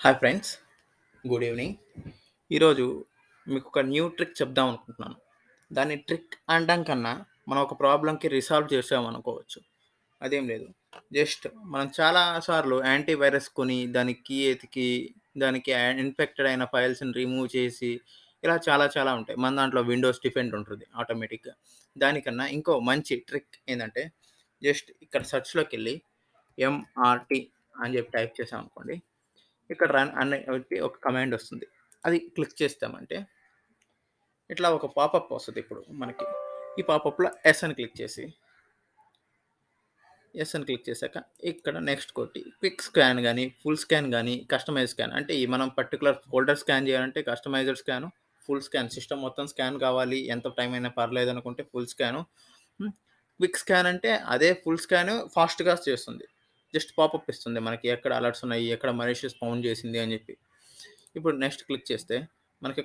Hi friends, good evening. ఈరోజు మీకు ఒక న్యూ ట్రిక్ చెప్దాం అనుకుంటున్నాను. దాన్ని ట్రిక్ అనడం కన్నా మనం ఒక ప్రాబ్లమ్‌కి రిసాల్వ్ చేసామనుకోవచ్చు. అదేం లేదు. జస్ట్ మనం చాలా సార్లు యాంటీవైరస్ కొని దానికి కీ ఎతికి దానికి ఇన్ఫెక్టెడ్ అయిన ఫైల్స్‌ని రిమూవ్ చేసి ఇలా చాలా చాలా ఉంటాయి. మన దాంట్లో విండోస్ డిఫెండ్ ఉంటుంది ఆటోమేటిక్‌గా. దానికన్నా ఇంకో మంచి ట్రిక్ ఏందంటే జస్ట్ ఇక్కడ సెర్చ్‌లోకెళ్ళి ఎంఆర్‌టి అని చెప్పి టైప్ చేసామనుకోండి. ఇక్కడ రన్ అని చెప్పి ఒక కమాండ్ వస్తుంది. అది క్లిక్ చేస్తామంటే, ఇట్లా ఒక పాపప్ వస్తది ఇప్పుడు మనకి. ఈ పాపప్‌లో యెస్ అని క్లిక్ చేశాక, ఇక్కడ నెక్స్ట్ కొట్టి క్విక్ స్కాన్ గాని, ఫుల్ స్కాన్ గాని, కస్టమైజ్ స్కాన్ అంటే ఈ మనం పర్టిక్యులర్ ఫోల్డర్ స్కాన్ చేయాలంటే customised scan, full scan system మొత్తం స్కాన్ కావాలి. ఎంత టైం అయినా పర్లేదనుకుంటే ఫుల్ స్కాను. హ్మ్. క్విక్ స్కాన్ అంటే అదే ఫుల్ స్కాన్ ఫాస్ట్‌గా చేస్తుంది. జస్ట్ పాపప్ ఇస్తుంది మనకి ఎక్కడ అలర్ట్స్ ఉన్నాయి, ఎక్కడ మాలిషియస్ ఫౌండ్ చేసింది అని చెప్పి. ఇప్పుడు నెక్స్ట్ క్లిక్ చేస్తే మనకి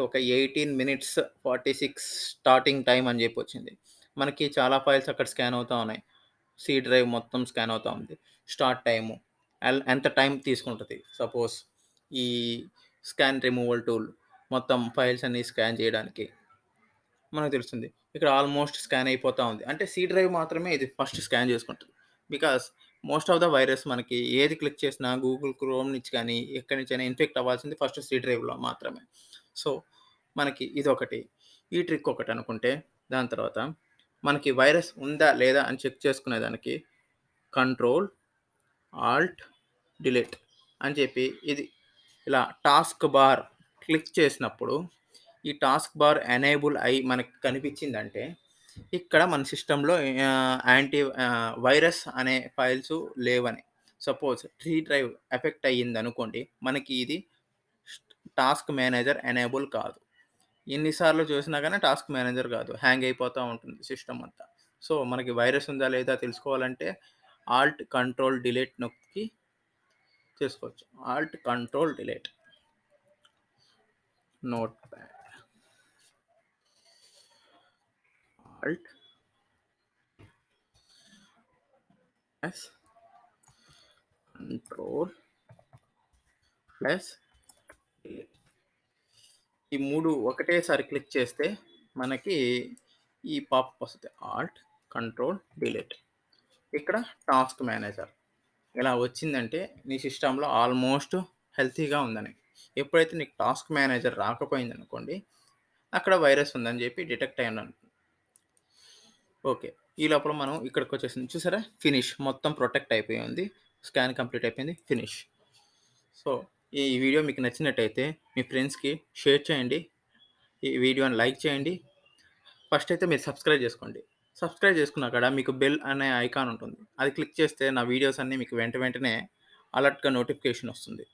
ఒక 18 మినిట్స్ 46 స్టార్టింగ్ టైమ్ అని చెప్పి వచ్చింది. మనకి చాలా ఫైల్స్ అక్కడ స్కాన్ అవుతా ఉన్నాయి. సి డ్రైవ్ మొత్తం స్కాన్ అవుతా ఉంది. స్టార్ట్ టైము ఎంత టైం తీసుకుంటది. సపోజ్ ఈ స్కాన్ రిమూవల్ టూల్ మొత్తం ఫైల్స్ అన్నీ స్కాన్ చేయడానికి మనకు తెలుస్తుంది. ఇక్కడ ఆల్మోస్ట్ స్కాన్ అయిపోతా ఉంది. అంటే సి డ్రైవ్ మాత్రమే ఇది ఫస్ట్ స్కాన్ చేసుకుంటది. Because most of the virus మనకి ఏది క్లిక్ చేసినా గూగుల్ క్రోమ్ నుంచి కానీ, ఎక్కడి నుంచైనా ఇన్ఫెక్ట్ అవ్వాల్సింది ఫస్ట్ సి డ్రైవ్‌లో మాత్రమే. సో, మనకి ఇదొకటి. ఈ ట్రిక్ ఒకటనుకుంటే, దాని తర్వాత మనకి వైరస్ ఉందా? లేదా? అని చెక్ చేసుకునేదానికి కంట్రోల్, ఆల్ట్, డిలీట్ అని చెప్పి ఇది ఇలా టాస్క్ బార్ క్లిక్ చేసినప్పుడు, ఈ టాస్క్ బార్ ఎనేబుల్ అయ్యి మనకు కనిపించిందంటే, ఇక్కడ మన సిస్టమ్‌లో వైరస్ అనే ఫైల్స్ లేవని. సపోజ్ సి డ్రైవ్ ఎఫెక్ట్ అయ్యిందనుకోండి, మనకి ఇది టాస్క్ మేనేజర్ ఎనేబుల్ కాదు. ఎన్ని సార్లు చూసినా గాని టాస్క్ మేనేజర్ కాదు. హ్యాంగ్ అయిపోతా ఉంటుంది సిస్టమ్ అంతా. సో, మనకి వైరస్ ఉందా లేదా తెలుసుకోవాలంటే ఆల్ట్, కంట్రోల్, డిలీట్ నొక్కి చేసుకోవచ్చు. Alt, control, delete. Note pad. Alt plus control plus delete. ఈ 3 ఒకటేసారి క్లిక్ చేస్తే మనకి ఈ పాపప్ వస్తది. Alt, control, delete. ఇక్కడ టాస్క్ మేనేజర్. ఇలా వచ్చిందంటే నీ సిస్టమ్‌లో ఆల్మోస్ట్ హెల్తీగా ఉందని. ఎప్పుడైతే నీకు టాస్క్ మేనేజర్ రాకపోయిందనుకోండి, అక్కడ వైరస్ ఉందని చెప్పి డిటెక్ట్ అయిందని. ఓకే. ఈ లోపల మనం ఇక్కడికొచ్చేసింది. చూసారా? ఫినిష్ మొత్తం ప్రొటెక్ట్ అయిపోయి ఉంది. స్కాన్ కంప్లీట్ అయిపోయింది. ఫినిష్. సో, ఈ వీడియో మీకు నచ్చినట్టయితే మీ ఫ్రెండ్స్‌కి షేర్ చేయండి. ఈ వీడియోని లైక్ చేయండి. ఫస్ట్ అయితే మీరు సబ్స్క్రైబ్ చేసుకోండి. సబ్స్క్రైబ్ చేసుకున్న కాడ మీకు బెల్ అనే ఐకాన్ ఉంటుంది. అది క్లిక్ చేస్తే నా వీడియోస్ అన్నీ మీకు వెంటనే అలర్ట్‌గా నోటిఫికేషన్ వస్తుంది.